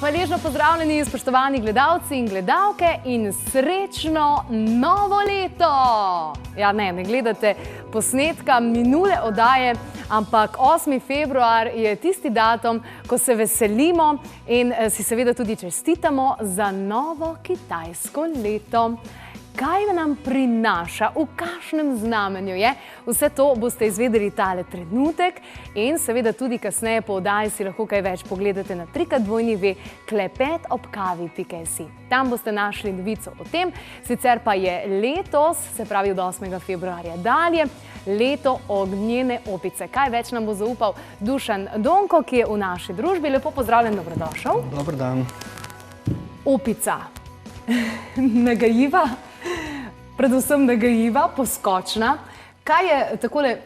Hvaležno pozdravljeni, spoštovani gledalci in gledalke in srečno novo leto! Ja, ne gledate posnetka minule oddaje, ampak 8. februar je tisti datum, ko se veselimo in si seveda tudi čestitamo za novo kitajsko leto. Kaj nam prinaša, v kakšnem znamenju je? Vse to boste izvedeli tale trenutek in seveda tudi kasneje po oddaji si lahko kaj več pogledate na www.klepetobkavi.si. Tam boste našli novico o tem, sicer pa je letos, se pravi od 8. februarja dalje, leto ognjene opice. Kaj več nam bo zaupal Dušan Donko, ki je v naši družbi. Lepo pozdravljen, dobrodošel. Dober dan. Opica. Nagajiva. Predvsem nagajiva, poskočna. Kaj je takole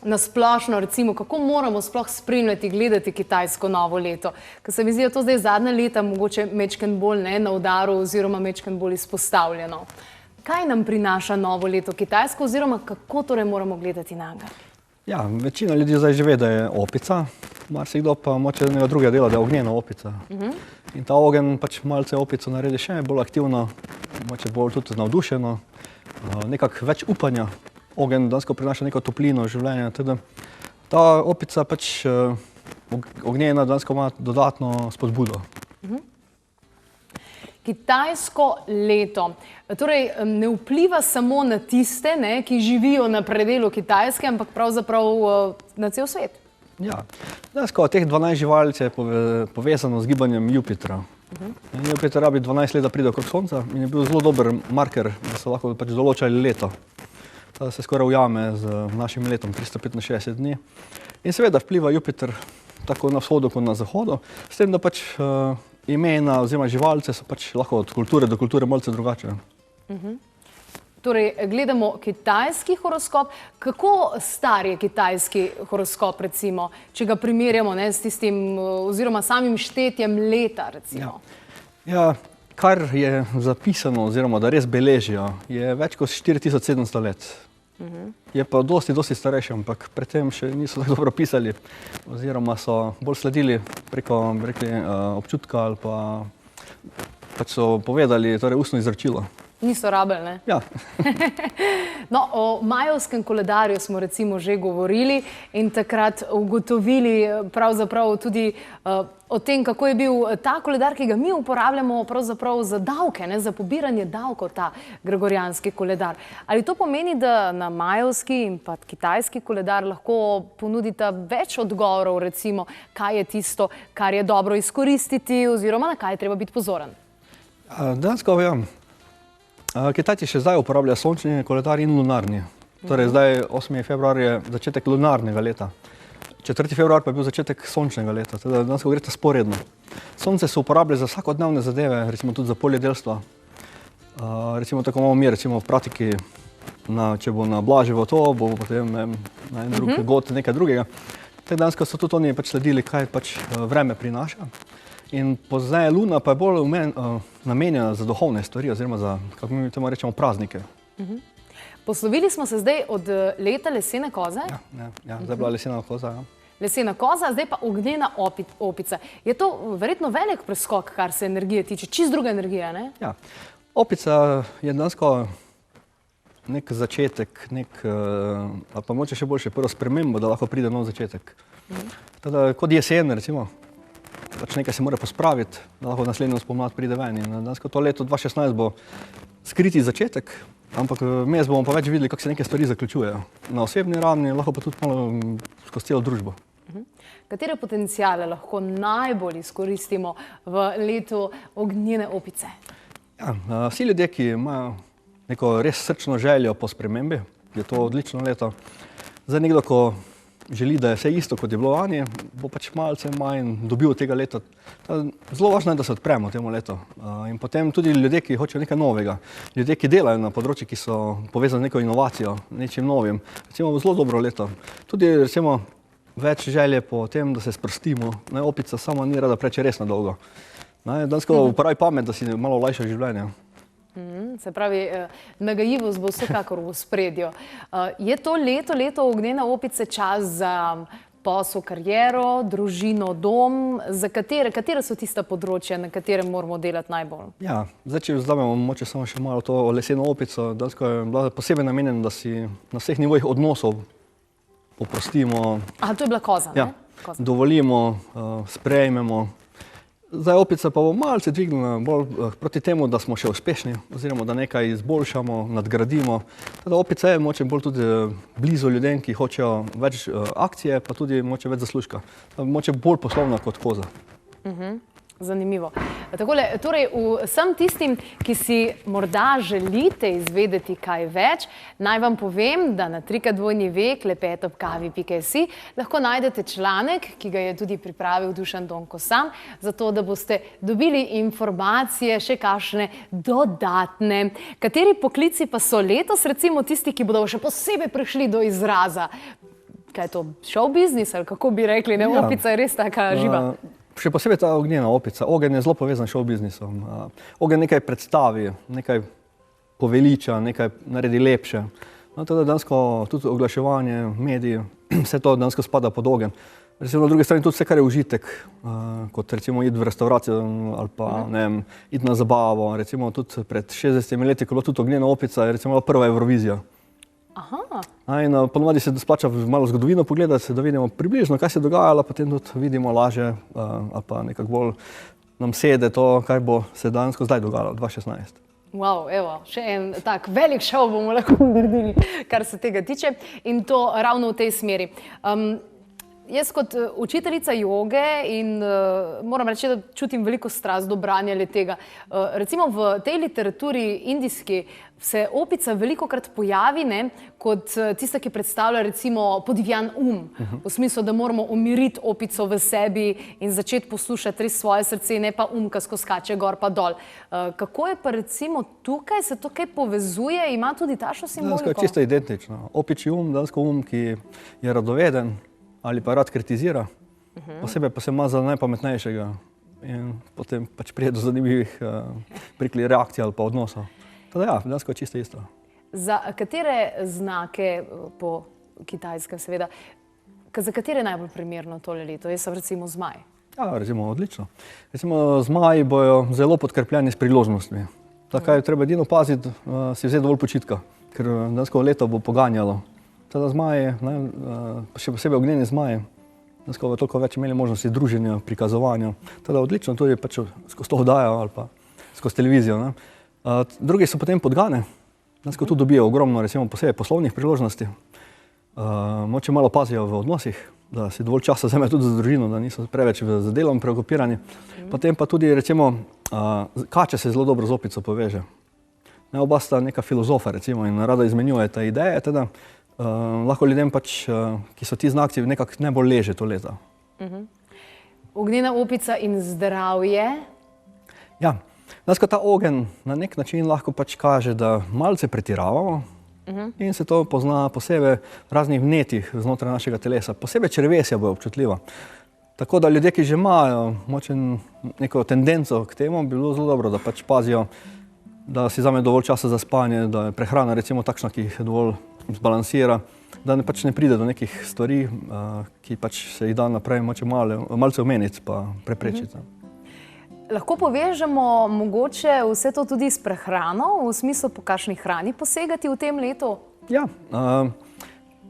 nasplošno, recimo, kako moramo sploh spremljati, gledati kitajsko novo leto? Ker se mi zdi, da to zdaj zadnja leta mogoče mečken bolj na udaru oziroma mečken bolj izpostavljeno. Kaj nam prinaša novo leto kitajsko oziroma kako torej moramo gledati nanga? Ja, večina ljudi zdaj že ve, da je opica, marsikdo pa moče nekaj drugega dela, da je ognjena opica. In ta ogenj pač malce opico naredi še bolj aktivno, moče bolj tudi navdušeno, nekako več upanja. Ogenj dejansko prinaša neko toplino v življenje. Ta opica pač ognjena dejansko ima dodatno spodbudo. Kitajsko leto. Torej, ne vpliva samo na tiste, ki živijo na predelu Kitajske, ampak pravzaprav na cel svet. Ja, dejansko teh 12 živalic je povezano z gibanjem Jupitra. Jupiter rabi 12 let, da pride okrog Sonca in je bil zelo dober marker, da so lahko pač določali leto. Ta se skoraj ujame z našim letom, 365 dni. In seveda vpliva Jupiter tako na vzhodu kot na zahodu, s tem, da pač imena oziroma živalice so pač lahko od kulture do kulture malce drugače. Torej, gledamo kitajski horoskop. Kako star je kitajski horoskop, recimo, če ga primerjamo s tistim oziroma samim štetjem leta, recimo? Ja, kar je zapisano oziroma da res beležijo, je več kot 4700 let. Je pa dosti starejši, ampak predtem še niso tako dobro pisali oziroma so bolj sledili preko občutka ali pa pač so povedali ustno izročilo. Niso rabili, ne? Ja. No, o majevskem koledarju smo recimo že govorili in takrat ugotovili pravzaprav tudi o tem, kako je bil ta koledar, ki ga mi uporabljamo pravzaprav za davke, za pobiranje davkov, ta gregorijanski koledar. Ali to pomeni, da na majevski in pa kitajski koledar lahko ponudita več odgovorov, recimo, kaj je tisto, kar je dobro izkoristiti oziroma na kaj je treba biti pozoren? Dejansko, ja. Kitajci še zdaj uporabljajo sončni koledar in lunarni. Torej, zdaj 8. februar je začetek lunarnega leta. 4. februar pa je bil začetek sončnega leta. Teda dejansko gre to sporedno. Sonce se uporablja za vsakodnevne zadeve, recimo tudi za poljedelstva. Recimo tako imamo mi, recimo v pratiki, če bo na Blaževo to, bo potem na en drug god nekaj drugega. Tako dejansko so tudi oni pač sledili, kaj pač vreme prinaša. In pozneje luna pa je bolj namenjena za duhovne stvari oziroma za, kako mi temu rečemo, praznike. Poslovili smo se zdaj od leta lesene koze? Ja, zdaj je bila lesena koza. Lesena koza, zdaj pa ognjena opica. Je to verjetno velik preskok, kar se energije tiče, čist druga energija, ne? Ja, opica je dejansko nek začetek, ali pa moče še boljše prvo spremembo, da lahko pride nov začetek. Kot jesen, recimo. Pač nekaj se mora pospraviti, da lahko naslednjo spomlad pride ven. In dejansko to leto 2016 bo skriti začetek, ampak vmes bomo pa več videli, kako se neke stvari zaključujejo. Na osebni ravni, lahko pa tudi malo skozi celo družbo. Katere potenciale lahko najbolj izkoristimo v letu ognjene opice? Ja, vsi ljudje, ki imajo neko res srčno željo po spremembi, je to odlično leto. Zdaj nekdo, ko želi, da je vse isto, kot je bilo lani, bo pač malce manj dobil od tega leta. Zelo važno je, da se odpremo temu letu. In potem tudi ljudje, ki hočejo nekaj novega, ljudje, ki delajo na področju, ki so povezani z neko inovacijo, nečim novim, recimo zelo dobro leto. Tudi recimo več želje po tem, da se sprostimo. Opica sama ni rada preveč resno dolgo. Dejansko uporabi pamet, da si malo olajša življenje. Se pravi, nagajivost bo vsekakor v ospredju. Je to leto ognjene opice čas za posel, kariero, družino, dom. Katere so tista področja, na katerem moramo delati najbolj? Ja, zdaj, če vzamemo mogoče samo še malo to leseno opico, dejansko je bila posebej namenjena, da si na vseh nivojih odnosov oprostimo. Aha, to je bila koza, ja, ne? Koza. Dovolimo, sprejmemo. Zdaj opica pa bo malce dvignila bolj proti temu, da smo še uspešni, oziroma da nekaj izboljšamo, nadgradimo. Teda opica je mogoče bolj tudi blizu ljudem, ki hočejo več akcije, pa tudi mogoče več zaslužka. Mogoče bolj poslovna kot koza. Zanimivo. Takole, torej, vsem tistim, ki si morda želite izvedeti kaj več, naj vam povem, da na www.klepetobkavi.si lahko najdete članek, ki ga je tudi pripravil Dušan Donko sam, zato da boste dobili informacije še kakšne dodatne. Kateri poklici pa so letos, recimo tisti, ki bodo še posebej prišli do izraza? Kaj je to, show business ali kako bi rekli, ne? Ja. Opica je res taka živa. Še posebej ta ognjena opica. Ogenj je zelo povezan s show businessom. Ogenj nekaj predstavi, nekaj poveliča, nekaj naredi lepše. No, teda dejansko tudi oglaševanje, mediji, vse to dejansko spada pod ogenj. Recimo na drugi strani tudi vse, kar je užitek, kot recimo iti v restauracijo ali pa ne vem, iti na zabavo. Recimo tudi pred 60 leti, ko je bila tudi ognjena opica, je recimo prva Evrovizija. Aha. In ponovadi se splača malo zgodovino pogledati, da vidimo približno, kaj se je dogajalo, potem tudi vidimo lažje ali pa nekako bolj nam sede to, kaj bo se dejansko zdaj dogajalo, 2016. Wow, evo, še en tak velik šov bomo lahko naredili, kar se tega tiče, in to ravno v tej smeri. Jaz kot učiteljica joge in moram reči, da čutim veliko strast do branja le tega. Recimo v tej literaturi indijski se opica velikokrat pojavi, ne, kot tista, ki predstavlja recimo podivjan v smislu, da moramo umiriti opico v sebi in začeti poslušati res svoje srce, ne pa ko skače gor pa dol. Kako je pa recimo tukaj, se to kaj povezuje, ima tudi takšno simboliko? Dejansko je čisto identično. Opičji dejansko ki je radoveden, ali pa rad kritizira, posebej pa se ima za najpametnejšega in potem pač pride do zanimivih prikli reakcij ali pa odnosov. Teda ja, dejansko je čisto isto. Za katere znake po kitajskem seveda, za katere je najbolj primerno tole leto? Jaz sem recimo zmaj. Ja, recimo odlično. Recimo zmaji bojo zelo podkrepljeni s priložnostmi. Tako je treba edino paziti, si vzeti dovolj počitka, ker dejansko leto bo poganjalo. Teda zmaji, še posebej ognjeni zmaji, dejansko bo toliko več imeli možnosti druženja, prikazovanja. Teda odlično tudi pač skozi to oddajo ali pa skozi televizijo. Drugi so potem podgane, dejansko tu dobijo ogromno, recimo posebej poslovnih priložnosti. Mogoče malo pazijo v odnosih, da si dovolj časa vzamejo tudi za družino, da niso preveč z delom preokupirani. Potem pa tudi recimo kača se zelo dobro z opico poveže. Oba sta neka filozofa recimo in rada izmenjujeta ideje, teda lahko ljudem pač, ki so ti znaki, nekako najbolj leže to leto. Ognjena opica in zdravje? Ja, dejansko ta ogenj na nek način lahko pač kaže, da malce pretiravamo in se to pozna posebej v raznih vnetih znotraj našega telesa. Posebej črevesja bojo občutljiva. Tako da ljudje, ki že imajo neko tendenco k temu, bi bilo zelo dobro, da pač pazijo, da si vzamejo dovolj časa za spanje, da je prehrana recimo takšna, ki jih dovolj zbalansira, da pač ne pride do nekih stvari, ki pač se jih da naprej malce omeniti pa preprečiti. Lahko povežemo mogoče vse to tudi s prehrano, v smislu po kakšni hrani posegati v tem letu? Ja,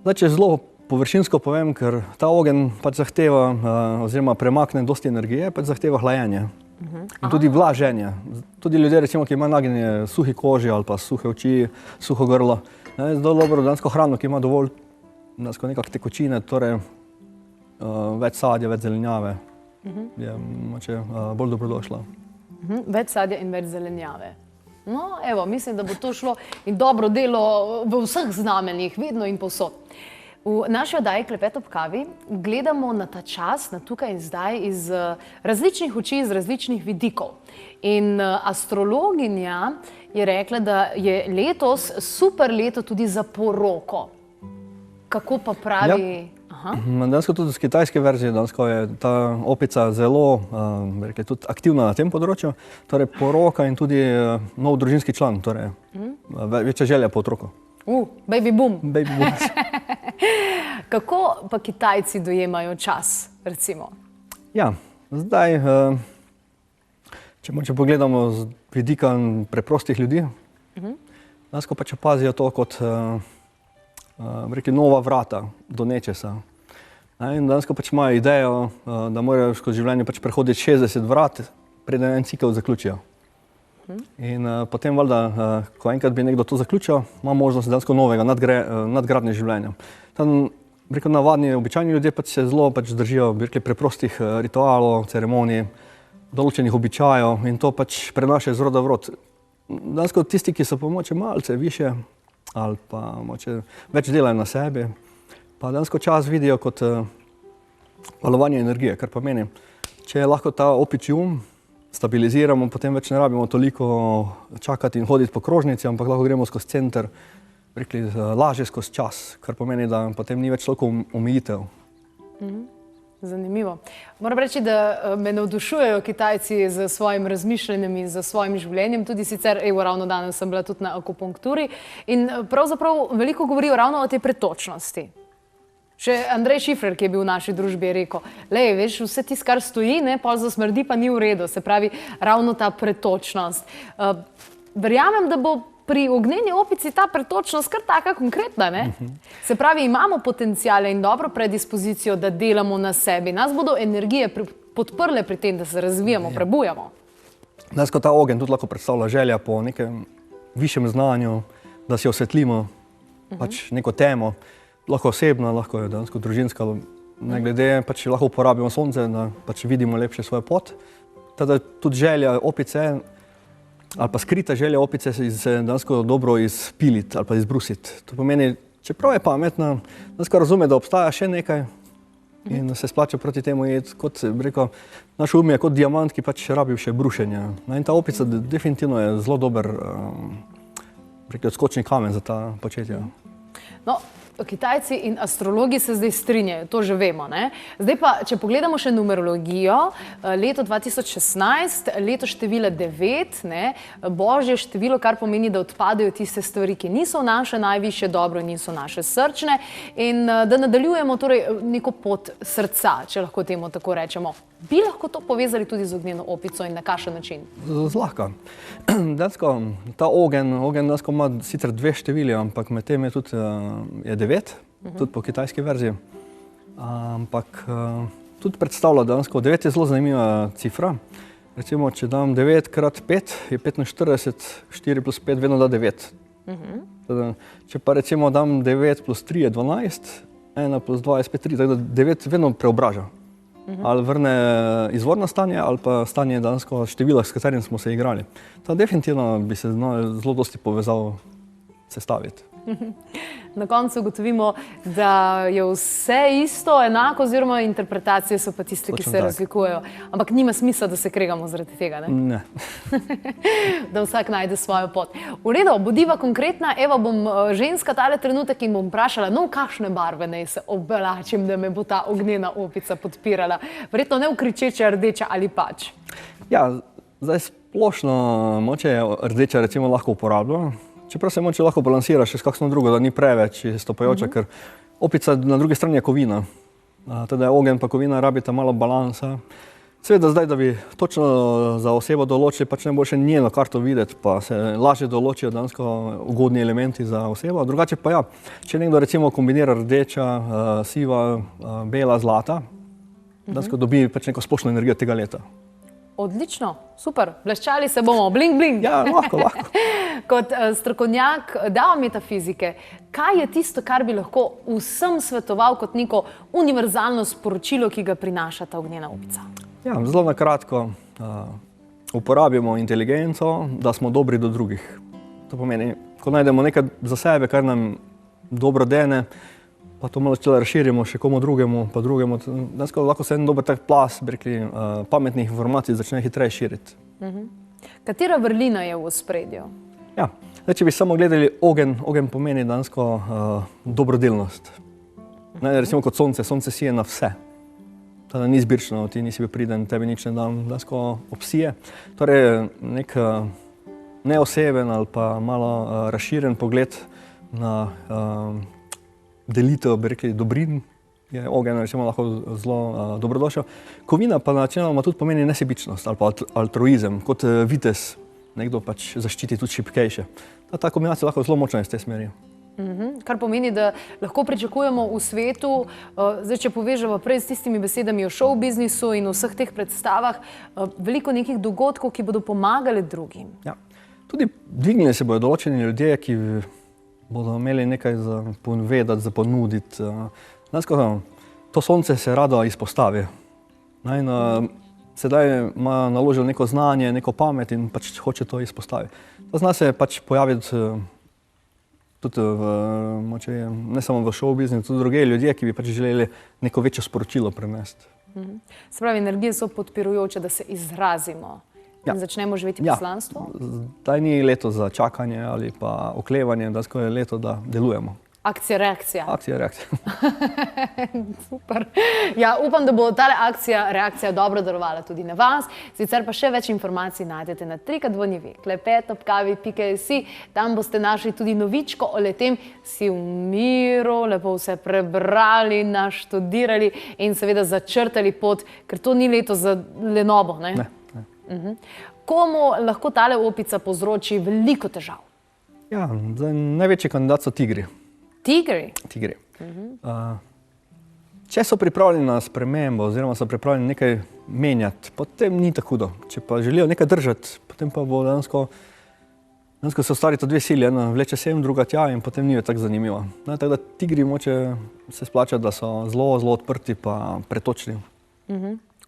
zdaj, če zelo površinsko povem, ker ta ogenj pač zahteva oziroma premakne dosti energije, pač zahteva hlajenje. In tudi vlaženje. Tudi ljudje, recimo, ki imajo nagnjenje suhi koži ali pa suhe oči, suho grlo, je zelo dobro dejansko hrano, ki ima dovolj nekak tekočine, torej več sadja, več zelenjave, je mogoče bolj dobrodošla. Več sadja in več zelenjave. No, evo, mislim, da bo to šlo in dobro delo v vseh znamenjih, vedno in povsod. V naši oddaji Klepet ob kavi gledamo na ta čas, na tukaj in zdaj iz različnih oči, iz različnih vidikov. In astrologinja je rekla, da je letos super leto tudi za poroko. Kako pa pravi? Dejansko tudi z kitajske verzije je ta opica zelo tudi aktivna na tem področju, torej poroka in tudi nov družinski član, torej večja želja po otroku. Baby boom. Baby boom. Kako pa Kitajci dojemajo čas, recimo? Ja, zdaj, če pogledamo z vidika preprostih ljudi, dejansko pač opazijo to kot nova vrata do nečesa. In dejansko pač imajo idejo, da morajo skozi življenje pač prehoditi 60 vrat, preden en cikel zaključijo. In potem valjda, ko enkrat bi nekdo to zaključil, ima možnost dejansko novega, nadgradnje življenja. Tam, navadni, običajni ljudje pač se zelo držijo preprostih ritualov, ceremonij, določenih običajev in to pač prenašajo z roda v rod. Dejansko tisti, ki so pa mogoče malce više ali pa mogoče več delajo na sebi, pa dejansko čas vidijo kot valovanje energije, kar pomeni, če lahko ta opičji stabiliziramo, potem več ne rabimo toliko čakati in hoditi po krožnici, ampak lahko gremo skozi center, lažje skozi čas, kar pomeni, da potem ni več toliko omejitev. Zanimivo. Moram reči, da me navdušujejo Kitajci z svojim razmišljanjem in z svojim življenjem. Tudi sicer, ravno danes sem bila tudi na akupunkturi in pravzaprav veliko govorijo ravno o tej pretočnosti. Še Andrej Šifrer, ki je bil v naši družbi, je rekel, veš, vse tisto, kar stoji, pol zasmrdi, pa ni v redu. Se pravi, ravno ta pretočnost. Verjamem, da bo pri ognjeni opici ta pretočnost kar taka konkretna, ne? Se pravi, imamo potencijale in dobro predispozicijo, da delamo na sebi. Nas bodo energije podprle pri tem, da se razvijamo, prebujamo. Dejansko ta ogenj tudi lahko predstavlja želja po nekem višjem znanju, da si osvetlimo pač neko temo. Lahko osebna, lahko je dejansko družinska, ne glede, pač lahko uporabimo sonce, da pač vidimo lepše svojo pot. Teda tudi želja opice, ali pa skrita želja opice se dejansko dobro izpiliti ali pa izbrusiti. To pomeni, čeprav je pametna, dejansko razume, da obstaja še nekaj in se splača proti temu jeti. Kot bi rekel, naš je kot diamant, ki pač rabi še brušenja. In ta opica definitivno je zelo dober odskočni kamen za ta početja. No, Kitajci in astrologi se zdaj strinjajo, to že vemo, ne? Zdaj pa, če pogledamo še numerologijo, leto 2016, leto števila 9, ne? Božje število, kar pomeni, da odpadejo tiste stvari, ki niso naše najvišje dobro in niso naše srčne in da nadaljujemo torej neko pot srca, če lahko temu tako rečemo. Bi lahko to povezali tudi z ognjeno opico in na kakšen način? Zlahka. Dejansko, ta ogenj dejansko ima sicer dve števili, ampak med tem je tudi 9, tudi po kitajski verziji. Ampak tudi predstavlja dejansko, 9 je zelo zanimiva cifra. Recimo, če dam 9 krat 5 je 45, 4 plus 5 vedno da 9. Če pa recimo dam 9 plus 3 je 12, 1 plus 2 je spet 3, tako da 9 vedno preobraža. Ali vrne izvorno stanje, ali pa stanje dejansko števila, s katerim smo se igrali. Ta definitivno bi se zelo dosti povezal sestaviti. Na koncu ugotovimo, da je vse isto, enako, oziroma interpretacije so pa tiste, ki se razlikujejo. Ampak nima smisla, da se kregamo zaradi tega, ne? Ne. Da vsak najde svojo pot. V redu, bodiva konkretna, evo bom ženska tale trenutek in bom vprašala, no, kakšne barve naj se oblačim, da me bo ta ognjena opica podpirala. Verjetno ne v kričeče rdeča ali pač. Ja, zdaj splošno moče rdeča recimo lahko uporablja. Čeprav se moče lahko balansira še s kakšno drugo, da ni preveč stopajoča, ker opica na drugi strani je kovina. Teda ogenj pa kovina rabita malo balansa. Seveda zdaj, da bi točno za osebo določili, pač najboljše njeno karto videti, pa se lažje določijo dejansko ugodni elementi za osebo. Drugače pa ja, če nekdo recimo kombinira rdeča, siva, bela, zlata, dejansko dobi pač neko splošno energijo tega leta. Odlično, super, bleščali se bomo, bling, bling. Ja, lahko. Kot strokovnjak dao metafizike, kaj je tisto, kar bi lahko vsem svetoval kot neko univerzalno sporočilo, ki ga prinaša ta ognjena opica? Ja, zelo na kratko, uporabimo inteligenco, da smo dobri do drugih. To pomeni, ko najdemo nekaj za sebe, kar nam dobro dene, pa to malo razširimo še komu drugemu, pa drugemu. Lahko se en dober tak plas, pametnih informacij začne hitreje širiti. Katera vrlina je v ospredju? Ja, če bi samo gledali ogenj pomeni dejansko dobrodelnost. Recimo kot sonce sije na vse. Teda ni zbirčno, ti nisi bil priden, tebi nič ne dam, dejansko obsije. Torej nek neoseben ali pa malo razširjen pogled na delitev, bi rekli, dobrin, je ogenj recimo lahko zelo dobrodošel. Kovina pa načeloma tudi pomeni nesebičnost ali pa altruizem, kot vitez, nekdo pač zaščiti tudi šibkejše. Ta kombinacija lahko zelo močna iz te smeri. Kar pomeni, da lahko pričakujemo v svetu, zdaj, če povežemo prej s tistimi besedami o show biznisu in vseh teh predstavah, veliko nekih dogodkov, ki bodo pomagali drugim. Ja. Tudi dvignili se bodo določeni ljudje, ki bodo imeli nekaj za povedati, za ponuditi. To sonce se rado izpostavi. Sedaj ima naložil neko znanje, neko pamet in pač hoče to izpostaviti. To zna se pač pojaviti tudi ne samo v show biznisu, tudi druge ljudje, ki bi pač želeli neko večje sporočilo prenesti. Se pravi, energije so podpirujoče, da se izrazimo in začnemo živeti poslanstvo? Zdaj ni leto za čakanje ali pa oklevanje, da je leto, da delujemo. Akcija, reakcija. Akcija, reakcija. Super. Ja, upam, da bo tale akcija, reakcija dobro delovala tudi na vas. Sicer pa še več informacij najdete na www.klepet@kavi.si. Tam boste našli tudi novičko o letem, si v miru, lepo vse prebrali, naštudirali in seveda začrtali pot, ker to ni leto za lenobo, ne? Ne. Komu lahko tale opica povzroči veliko težav? Ja, največji kandidat so tigri. Tigri? Tigri. Če so pripravljeni na spremembo oziroma so pripravljeni nekaj menjati, potem ni tako hudo. Če pa želijo nekaj držati, potem pa bo dejansko se ustvarita dve sili, ena vleče sem, druga tja in potem ni tako zanimivo. Tako da tigri moče se splača, da so zelo, zelo odprti pa pretočni.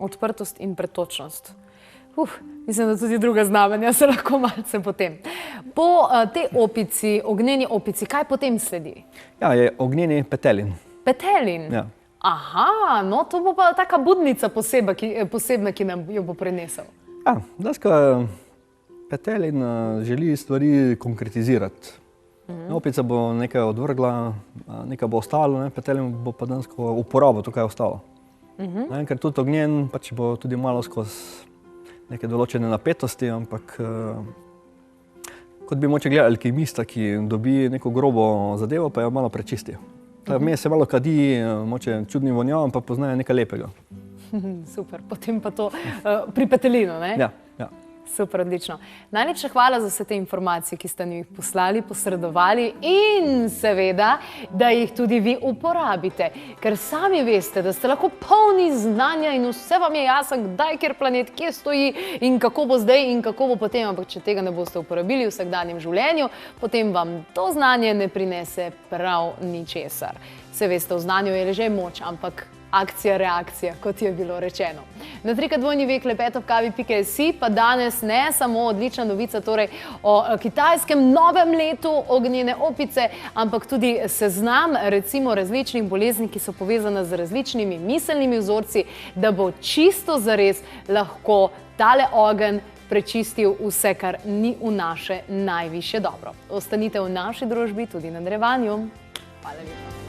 Odprtost in pretočnost. Mislim, da tudi druga znamenja se lahko malce potem. Po tej opici, ognjeni opici, kaj potem sledi? Ja, je ognjeni petelin. Petelin? Ja. Aha, no to bo pa taka budnica posebna, ki nam jo bo prinesel. Ja, petelin želi stvari konkretizirati. Opica bo nekaj odvrgla, nekaj bo ostalo, petelin bo pa dansko uporabo tukaj ostalo. Ker tudi ognjen pač bo tudi malo skozi neke določene napetosti, ampak kot bi moče gledali alkimista, ki dobi neko grobo zadevo, pa jo malo prečisti. Vmes se malo kadi, moče čudni vonjav, ampak poznajo nekaj lepega. Super, potem pa to pri petelinu, ne? Ja. Super, odlično. Najlepša hvala za vse te informacije, ki ste mi jih poslali, posredovali in seveda, da jih tudi vi uporabite. Ker sami veste, da ste lahko polni znanja in vse vam je jasno, kdaj, kjer planet, kje stoji in kako bo zdaj in kako bo potem. Ampak če tega ne boste uporabili v vsakdanjem življenju, potem vam to znanje ne prinese prav ničesar. Vse veste, v znanju je leže moč, ampak akcija, reakcija, kot je bilo rečeno. Na www.klepet@kavi.si pa danes ne samo odlična novica torej o kitajskem novem letu ognjene opice, ampak tudi seznam recimo različnih bolezni, ki so povezane z različnimi miselnimi vzorci, da bo čisto zares lahko tale ogenj prečistil vse, kar ni v naše najvišje dobro. Ostanite v naši družbi tudi na nadaljevanju. Hvala lepa.